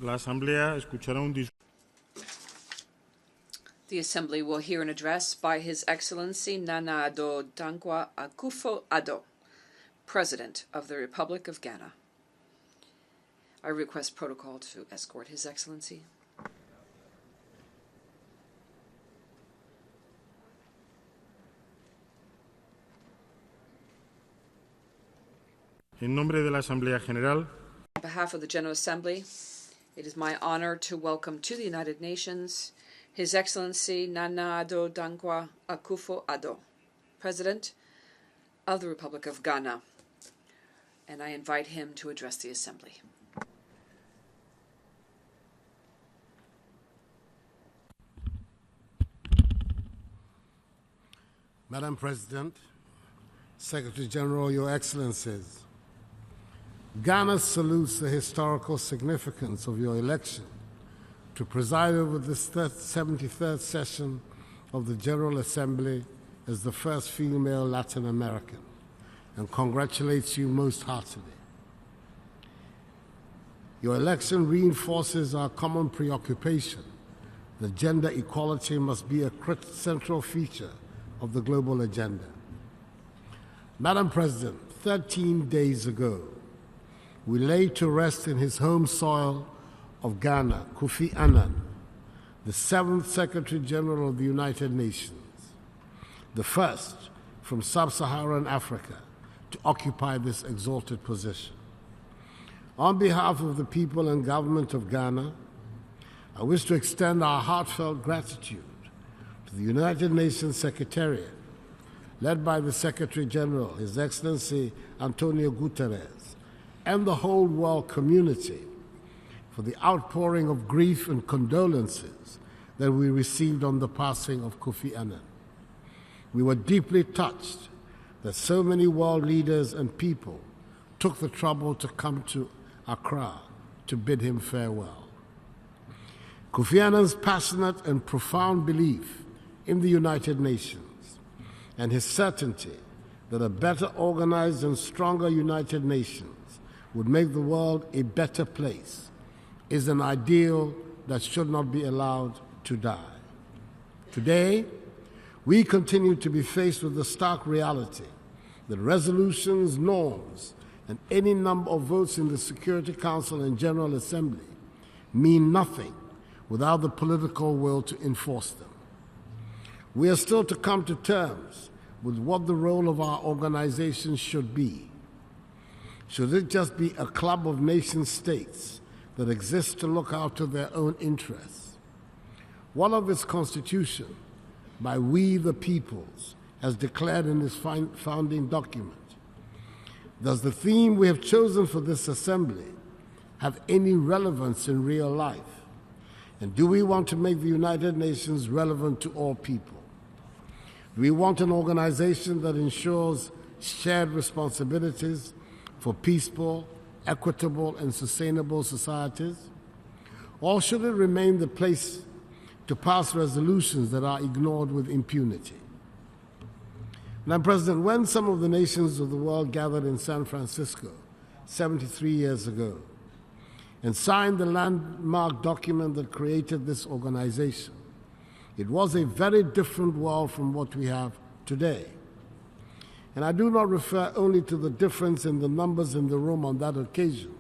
La Asamblea escuchará un discurso. The Assembly will hear an address by His Excellency Nana-Addo Dankwa Akufo-Addo, President of the Republic of Ghana. I request protocol to escort His Excellency. En nombre de la Asamblea General, On behalf of the General Assembly, it is my honor to welcome to the United Nations His Excellency Nana-Addo Dankwa Akufo-Addo, President of the Republic of Ghana, and I invite him to address the Assembly. Madam President, Secretary General, Your Excellencies, Ghana salutes the historical significance of your election to preside over this 73rd session of the General Assembly as the first female Latin American, and congratulates you most heartily. Your election reinforces our common preoccupation that gender equality must be a central feature of the global agenda. Madam President, 13 days ago, we laid to rest in his home soil of Ghana, Kofi Annan, the 7th Secretary General of the United Nations, the first from sub-Saharan Africa to occupy this exalted position. On behalf of the people and government of Ghana, I wish to extend our heartfelt gratitude to the United Nations Secretariat, led by the Secretary General, His Excellency Antonio Guterres, and the whole world community for the outpouring of grief and condolences that we received on the passing of Kofi Annan. We were deeply touched that so many world leaders and people took the trouble to come to Accra to bid him farewell. Kofi Annan's passionate and profound belief in the United Nations and his certainty that a better organized and stronger United Nations would make the world a better place is an ideal that should not be allowed to die. Today, we continue to be faced with the stark reality that resolutions, norms, and any number of votes in the Security Council and General Assembly mean nothing without the political will to enforce them. We are still to come to terms with what the role of our organization should be. Should it just be a club of nation-states that exists to look after their own interests? What of its constitution, by we the peoples, as declared in its founding document? Does the theme we have chosen for this assembly have any relevance in real life? And do we want to make the United Nations relevant to all people? Do we want an organization that ensures shared responsibilities for peaceful, equitable, and sustainable societies? Or should it remain the place to pass resolutions that are ignored with impunity? Madam President, when some of the nations of the world gathered in San Francisco 73 years ago and signed the landmark document that created this organization, it was a very different world from what we have today. And I do not refer only to the difference in the numbers in the room on that occasion,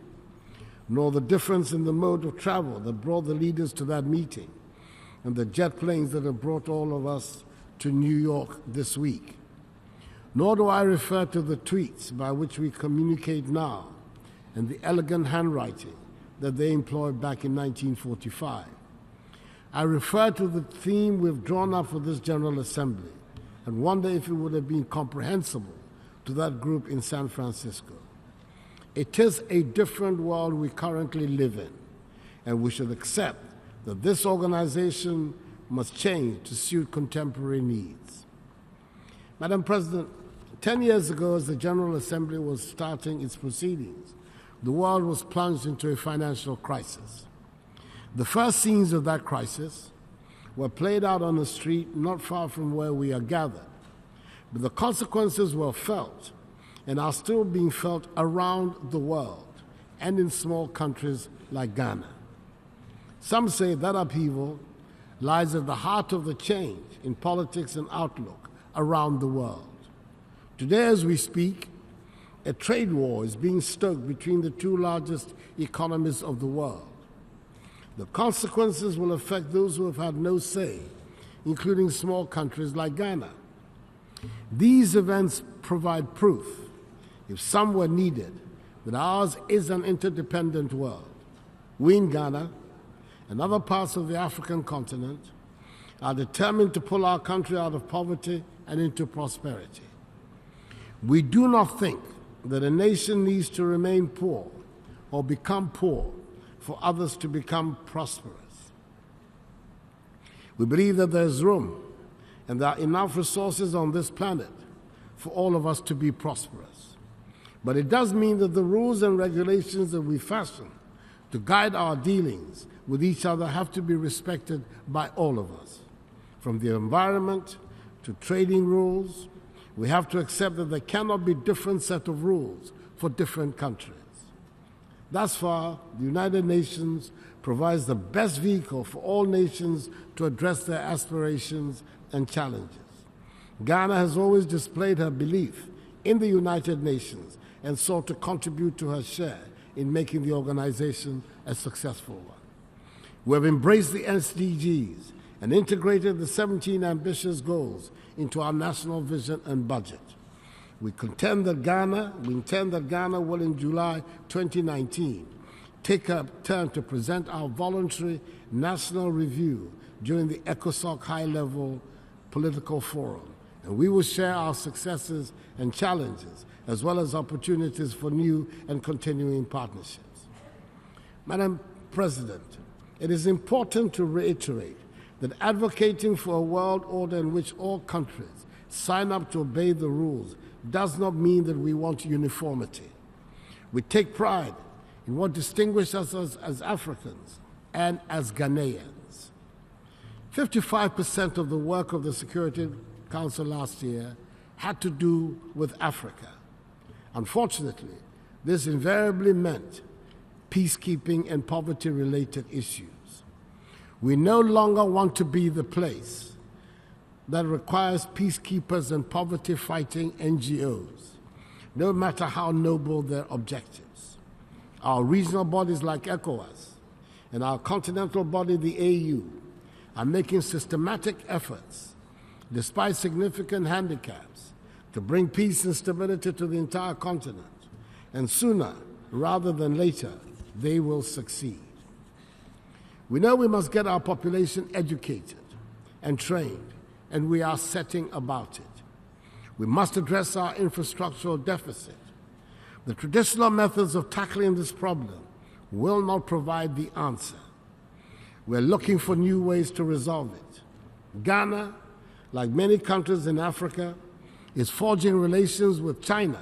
nor the difference in the mode of travel that brought the leaders to that meeting and the jet planes that have brought all of us to New York this week. Nor do I refer to the tweets by which we communicate now and the elegant handwriting that they employed back in 1945. I refer to the theme we've drawn up for this General Assembly and wonder if it would have been comprehensible to that group in San Francisco. It is a different world we currently live in, and we should accept that this organization must change to suit contemporary needs. Madam President, 10 years ago, as the General Assembly was starting its proceedings, the world was plunged into a financial crisis. The first scenes of that crisis were played out on the street not far from where we are gathered, but the consequences were felt and are still being felt around the world and in small countries like Ghana. Some say that upheaval lies at the heart of the change in politics and outlook around the world. Today, as we speak, a trade war is being stoked between the two largest economies of the world. The consequences will affect those who have had no say, including small countries like Ghana. These events provide proof, if some were needed, that ours is an interdependent world. We in Ghana and other parts of the African continent are determined to pull our country out of poverty and into prosperity. We do not think that a nation needs to remain poor or become poor for others to become prosperous. We believe that there is room and there are enough resources on this planet for all of us to be prosperous. But it does mean that the rules and regulations that we fashion to guide our dealings with each other have to be respected by all of us. From the environment to trading rules, we have to accept that there cannot be different set of rules for different countries. Thus far, the United Nations provides the best vehicle for all nations to address their aspirations and challenges. Ghana has always displayed her belief in the United Nations and sought to contribute to her share in making the organization a successful one. We have embraced the SDGs and integrated the 17 ambitious goals into our national vision and budget. We intend that Ghana will, in July 2019, take a turn to present our voluntary national review during the ECOSOC high-level political forum. And we will share our successes and challenges, as well as opportunities for new and continuing partnerships. Madam President, it is important to reiterate that advocating for a world order in which all countries sign up to obey the rules does not mean that we want uniformity. We take pride in what distinguishes us as Africans and as Ghanaians. 55% of the work of the Security Council last year had to do with Africa. Unfortunately, this invariably meant peacekeeping and poverty-related issues. We no longer want to be the place that requires peacekeepers and poverty-fighting NGOs, no matter how noble their objectives. Our regional bodies like ECOWAS and our continental body, the AU, are making systematic efforts, despite significant handicaps, to bring peace and stability to the entire continent. And sooner rather than later, they will succeed. We know we must get our population educated and trained, and we are setting about it. We must address our infrastructural deficit. The traditional methods of tackling this problem will not provide the answer. We're looking for new ways to resolve it. Ghana, like many countries in Africa, is forging relations with China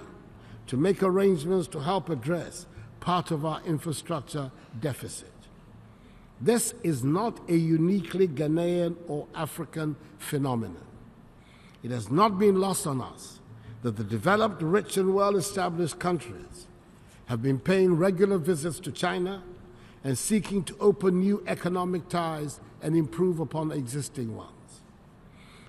to make arrangements to help address part of our infrastructure deficit. This is not a uniquely Ghanaian or African phenomenon. It has not been lost on us that the developed, rich, and well-established countries have been paying regular visits to China and seeking to open new economic ties and improve upon existing ones.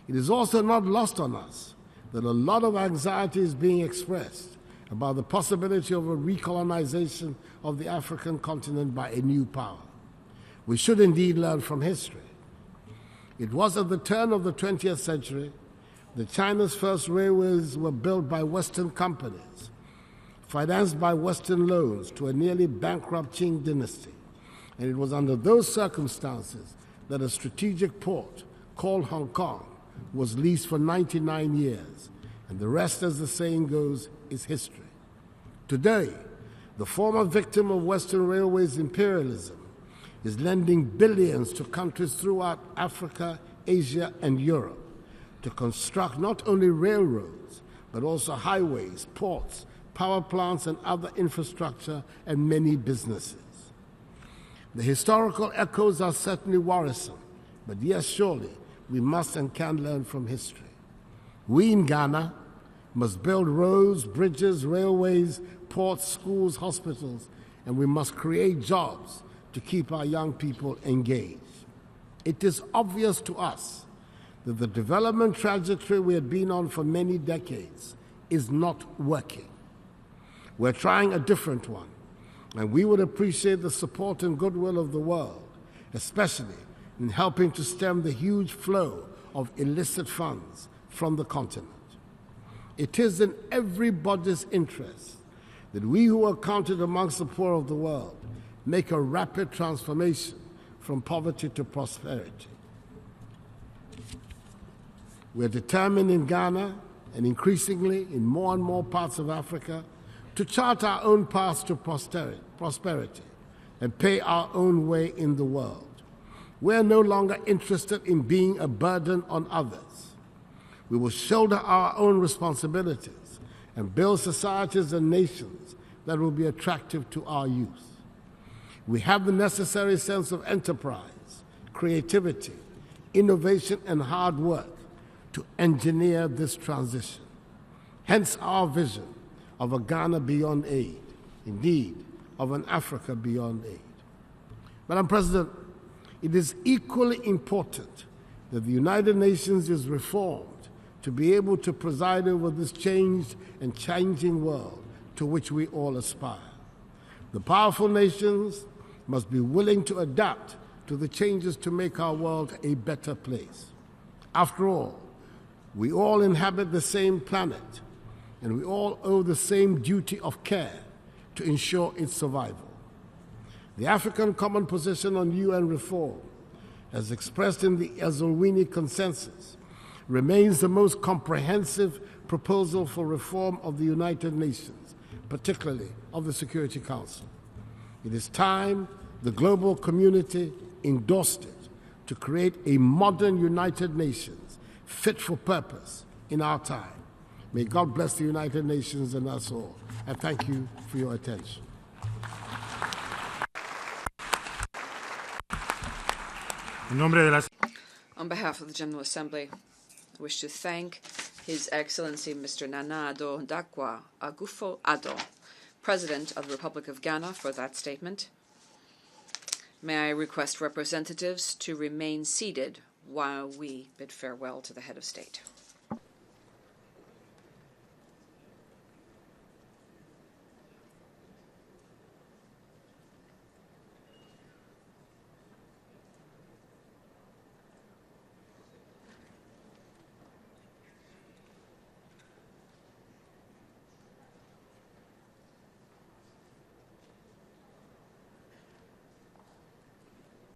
It is also not lost on us that a lot of anxiety is being expressed about the possibility of a recolonization of the African continent by a new power. We should indeed learn from history. It was at the turn of the 20th century that China's first railways were built by Western companies, financed by Western loans to a nearly bankrupt Qing dynasty. And it was under those circumstances that a strategic port called Hong Kong was leased for 99 years. And the rest, as the saying goes, is history. Today, the former victim of Western Railways imperialism is lending billions to countries throughout Africa, Asia, and Europe to construct not only railroads, but also highways, ports, power plants, and other infrastructure, and many businesses. The historical echoes are certainly worrisome, but yes, surely, we must and can learn from history. We in Ghana must build roads, bridges, railways, ports, schools, hospitals, and we must create jobs to keep our young people engaged. It is obvious to us that the development trajectory we have been on for many decades is not working. We're trying a different one, and we would appreciate the support and goodwill of the world, especially in helping to stem the huge flow of illicit funds from the continent. It is in everybody's interest that we who are counted amongst the poor of the world make a rapid transformation from poverty to prosperity. We're determined in Ghana and increasingly in more and more parts of Africa to chart our own path to prosperity and pay our own way in the world. We're no longer interested in being a burden on others. We will shoulder our own responsibilities and build societies and nations that will be attractive to our youth. We have the necessary sense of enterprise, creativity, innovation, and hard work to engineer this transition. Hence our vision of a Ghana beyond aid, indeed, of an Africa beyond aid. Madam President, it is equally important that the United Nations is reformed to be able to preside over this changed and changing world to which we all aspire. The powerful nations must be willing to adapt to the changes to make our world a better place. After all, we all inhabit the same planet, and we all owe the same duty of care to ensure its survival. The African Common Position on UN Reform, as expressed in the Esselwini Consensus, remains the most comprehensive proposal for reform of the United Nations, particularly of the Security Council. It is time the global community endorsed it to create a modern United Nations fit for purpose in our time. May God bless the United Nations and us all. And thank you for your attention. On behalf of the General Assembly, I wish to thank His Excellency Mr. Nana-Addo Dankwa Akufo-Addo, President of the Republic of Ghana, for that statement. May I request representatives to remain seated while we bid farewell to the head of state.